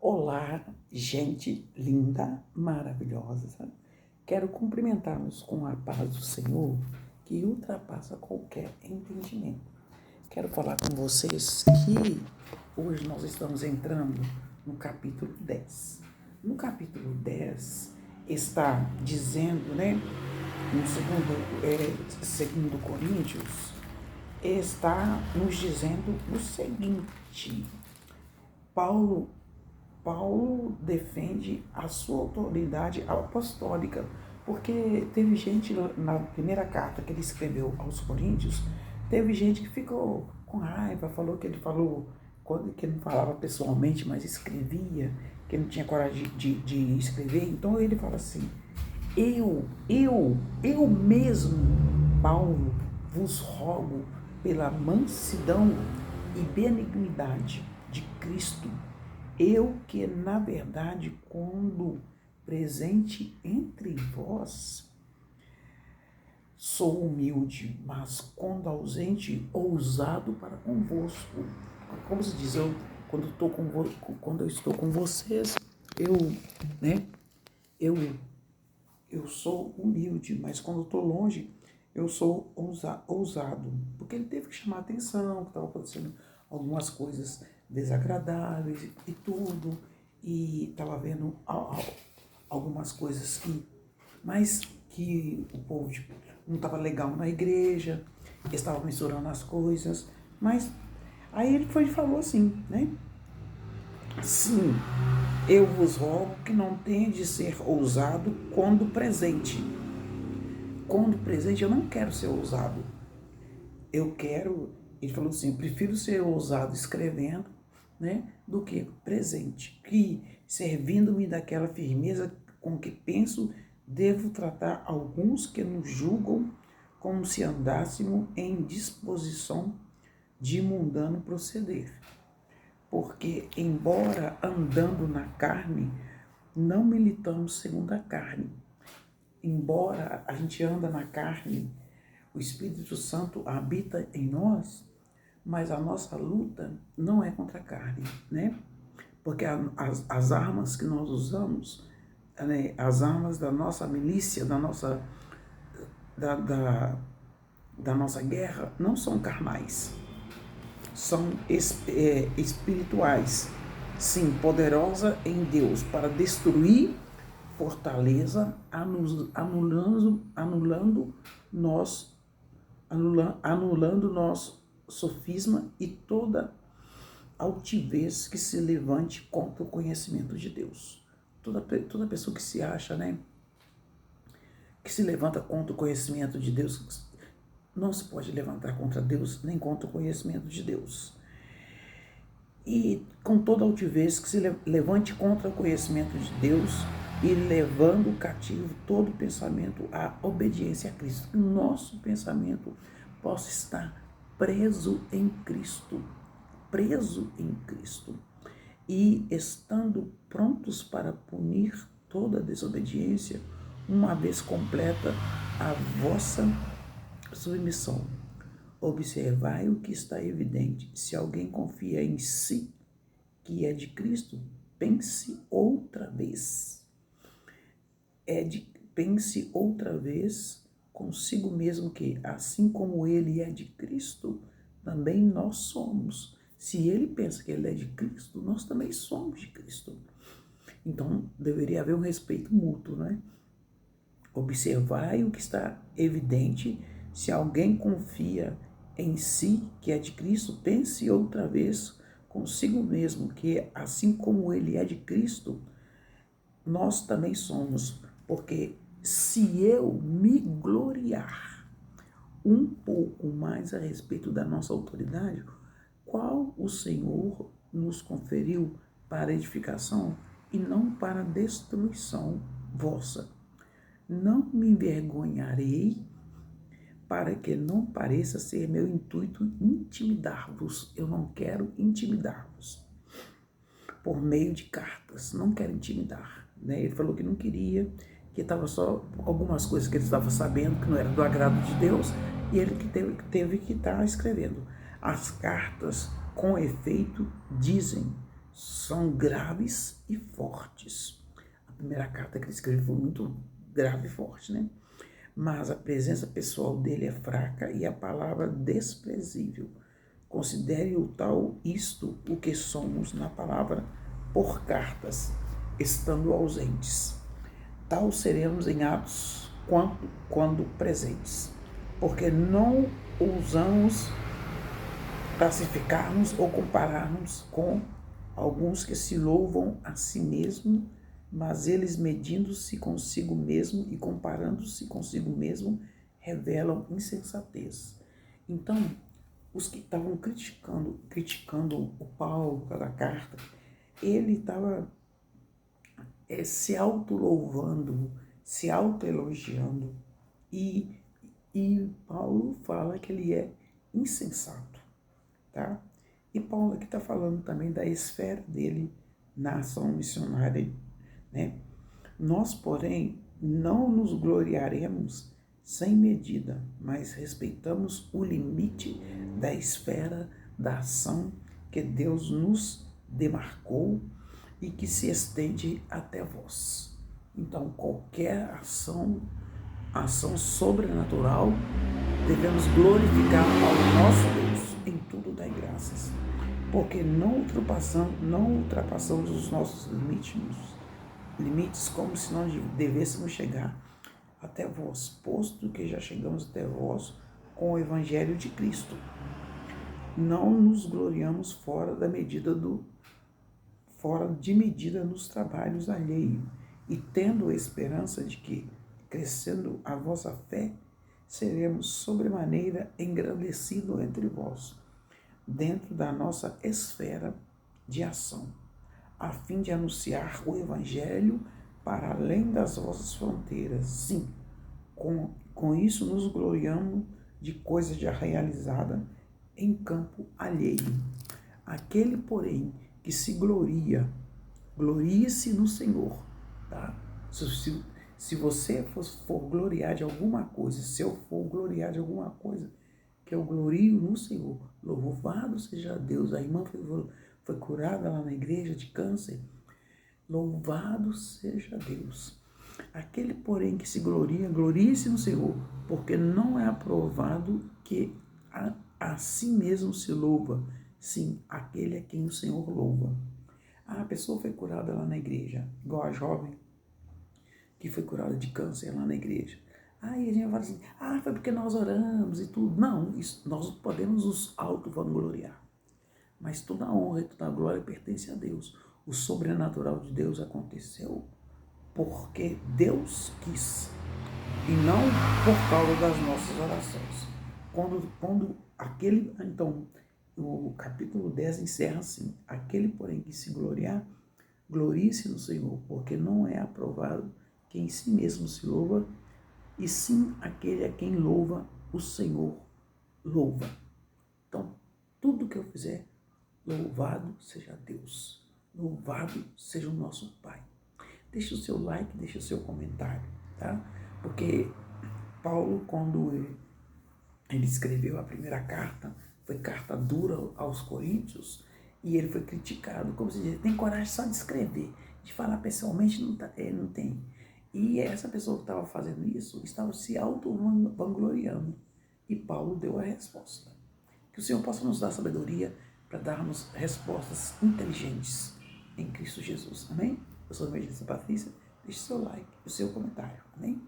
Olá, gente linda, maravilhosa, sabe? Quero cumprimentá-los com a paz do Senhor que ultrapassa qualquer entendimento. Quero falar com vocês que hoje nós estamos entrando no capítulo 10. No capítulo 10 está dizendo, né, no segundo Coríntios, está nos dizendo o seguinte: Paulo Paulo defende a sua autoridade apostólica, porque teve gente na primeira carta que ele escreveu aos Coríntios, teve gente que ficou com raiva, falou que ele falou, que ele não falava pessoalmente, mas escrevia, que não tinha coragem de escrever. Então ele fala assim: eu mesmo, Paulo, vos rogo pela mansidão e benignidade de Cristo, eu que, na verdade, quando presente entre vós, sou humilde, mas quando ausente, ousado para convosco. Como se diz, quando eu estou com vocês, né, eu, eu sou humilde, mas quando eu estou longe, eu sou ousado. Porque ele teve que chamar a atenção, que estava acontecendo algumas coisas desagradáveis e tudo, e estava vendo algumas coisas mas que o povo não estava legal na igreja, estava misturando as coisas, mas aí ele falou assim, né? Sim, eu vos rogo que não tenha de ser ousado quando presente. Quando presente, eu não quero ser ousado. Ele falou assim, eu prefiro ser ousado escrevendo, né, do que presente. Que, servindo-me daquela firmeza com que penso, devo tratar alguns que nos julgam como se andássemos em disposição de mundano proceder. Porque, embora andando na carne, não militamos segundo a carne. Embora a gente anda na carne, o Espírito Santo habita em nós, mas a nossa luta não é contra a carne, né? Porque as armas que nós usamos, né, as armas da nossa milícia, da nossa guerra, não são carnais, são espirituais. Sim, poderosa em Deus para destruir fortaleza, anulando nosso sofisma e toda altivez que se levante contra o conhecimento de Deus. Toda pessoa que se acha, né, que se levanta contra o conhecimento de Deus, não se pode levantar contra Deus, nem contra o conhecimento de Deus. E com toda altivez que se levante contra o conhecimento de Deus, e levando cativo todo pensamento à obediência a Cristo. Que o nosso pensamento possa estar preso em Cristo, e estando prontos para punir toda desobediência, uma vez completa a vossa submissão. Observai o que está evidente. Se alguém confia em si, que é de Cristo, pense outra vez. Pense outra vez consigo mesmo que, assim como ele é de Cristo, também nós somos. Se ele pensa que ele é de Cristo, nós também somos de Cristo. Então, deveria haver um respeito mútuo, né? Observai o que está evidente. Se alguém confia em si, que é de Cristo, pense outra vez consigo mesmo que, assim como ele é de Cristo, nós também somos. Porque se eu me gloriar um pouco mais a respeito da nossa autoridade, qual o Senhor nos conferiu para edificação e não para destruição vossa. Não me envergonharei, para que não pareça ser meu intuito intimidar-vos. Eu não quero intimidar-vos por meio de cartas, não quero intimidar, né? Ele falou que não queria, que estava só algumas coisas que ele estava sabendo que não era do agrado de Deus, e ele que teve que estar escrevendo. As cartas, com efeito, dizem são graves e fortes. A primeira carta que ele escreveu foi muito grave e forte, né? Mas a presença pessoal dele é fraca e a palavra desprezível. Considere o tal isto o que somos na palavra por cartas, estando ausentes. Tal seremos em atos quando presentes, porque não ousamos classificarmos ou compararmos com alguns que se louvam a si mesmo, mas eles medindo-se consigo mesmo e comparando-se consigo mesmo, revelam insensatez. Então, os que estavam criticando o Paulo da carta, ele estava se auto-louvando, se auto-elogiando, e Paulo fala que ele é insensato, tá? E Paulo aqui está falando também da esfera dele na ação missionária, né? Nós, porém, não nos gloriaremos sem medida, mas respeitamos o limite da esfera da ação que Deus nos demarcou e que se estende até vós. Então, qualquer ação sobrenatural, devemos glorificar ao nosso Deus em tudo, dai graças, porque não ultrapassamos os nossos limites como se nós devêssemos chegar até vós, posto que já chegamos até vós com o Evangelho de Cristo. Não nos gloriamos fora de medida nos trabalhos alheios, e tendo a esperança de que, crescendo a vossa fé, seremos sobremaneira engrandecidos entre vós, dentro da nossa esfera de ação, a fim de anunciar o Evangelho para além das vossas fronteiras. Sim, com isso nos gloriamos de coisa já realizada em campo alheio. Aquele, porém, que se glorie-se no Senhor, tá? Se você for gloriar de alguma coisa, se eu for gloriar de alguma coisa, que eu glorio no Senhor. Louvado seja Deus. A irmã foi curada lá na igreja de câncer. Louvado seja Deus. Aquele, porém, que se glorie-se no Senhor, porque não é aprovado que a si mesmo se louva, sim, aquele a quem o Senhor louva. A pessoa foi curada lá na igreja, igual a jovem que foi curada de câncer lá na igreja. Aí a gente fala assim, foi porque nós oramos e tudo. Não, isso, nós podemos nos auto-vangloriar. Mas toda a honra e toda a glória pertence a Deus. O sobrenatural de Deus aconteceu porque Deus quis e não por causa das nossas orações. Então, o capítulo 10 encerra assim: aquele, porém, que se gloriar, glorie-se no Senhor, porque não é aprovado quem em si mesmo se louva, e sim aquele a quem louva o Senhor louva. Então, tudo que eu fizer, louvado seja Deus, louvado seja o nosso Pai. Deixe o seu like, deixe o seu comentário, tá? Porque Paulo, quando ele escreveu a primeira carta, foi carta dura aos Coríntios, e ele foi criticado, como se diz, tem coragem só de escrever, de falar pessoalmente não tem. E essa pessoa que estava fazendo isso estava se auto-vangloriando. E Paulo deu a resposta. Que o Senhor possa nos dar sabedoria para darmos respostas inteligentes em Cristo Jesus. Amém? Eu sou a Evangelista Patrícia. Deixe seu like e o seu comentário. Amém?